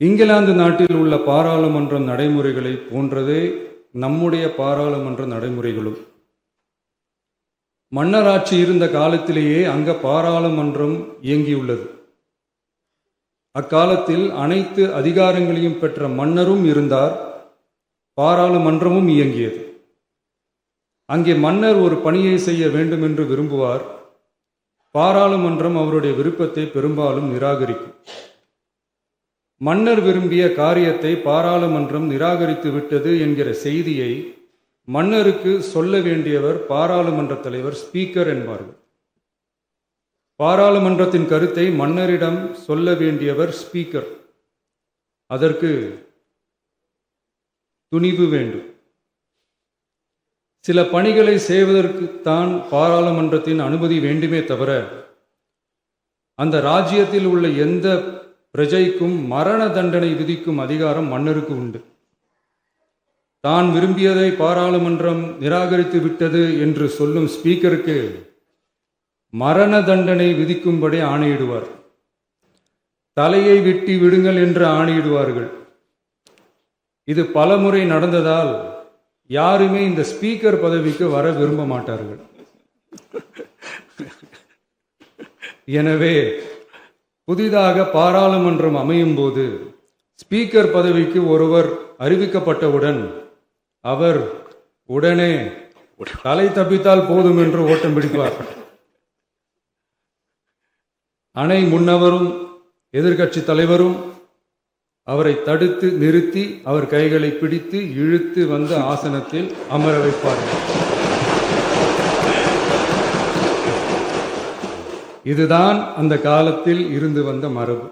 இங்கிலாந்து நாட்டில் உள்ள பாராளுமன்ற நடைமுறைகளை போன்றதே நம்முடைய பாராளுமன்ற நடைமுறைகளும். மன்னராட்சி இருந்த காலத்திலேயே அங்க பாராளுமன்றம் இயங்கியுள்ளது. அக்காலத்தில் அனைத்து அதிகாரங்களையும் பெற்ற மன்னரும் இருந்தார், பாராளுமன்றமும் இயங்கியது. அங்கே மன்னர் ஒரு பணியை செய்ய வேண்டும் என்று விரும்புவார், பாராளுமன்றம் அவருடைய விருப்பத்தை பெரும்பாலும் நிராகரிக்கும். மன்னர் விரும்பிய காரியத்தை பாராளுமன்றம் நிராகரித்து விட்டது என்கிற செய்தியை மன்னருக்கு சொல்ல வேண்டியவர் பாராளுமன்ற தலைவர், ஸ்பீக்கர் என்பார்கள். பாராளுமன்றத்தின் கருத்தை மன்னரிடம் சொல்ல வேண்டியவர் ஸ்பீக்கர். அதற்கு துணிவு வேண்டும். சில பணிகளை செய்வதற்குத்தான் பாராளுமன்றத்தின் அனுமதி வேண்டுமே தவிர அந்த ராஜ்யத்தில் உள்ள எந்த பிரஜைக்கும் மரண தண்டனை விதிக்கும் அதிகாரம் மன்னருக்கு உண்டு. தான் விரும்பியதை பாராளுமன்றம் நிராகரித்து விட்டது என்று சொல்லும் ஸ்பீக்கருக்கு மரண தண்டனை விதிக்கும்படி ஆணையிடுவார். தலையை வெட்டி விடுங்கள் என்று ஆணையிடுவார்கள். இது பலமுறை நடந்ததால் யாருமே இந்த ஸ்பீக்கர் பதவிக்கு வர விரும்ப மாட்டார்கள். எனவே புதிதாக பாராளுமன்றம் அமையும் போது ஸ்பீக்கர் பதவிக்கு ஒருவர் அறிவிக்கப்பட்டவுடன் அவர் உடனே தலை தப்பித்தால் போதும் என்று ஓட்டம் பிடிப்பார். அணை முன்னவரும் எதிர்கட்சி தலைவரும் அவரை தடுத்து நிறுத்தி அவர் கைகளை பிடித்து இழுத்து வந்து ஆசனத்தில் அமர வைப்பார்கள். இதுதான் அந்த காலத்தில் இருந்து வந்த மரபு.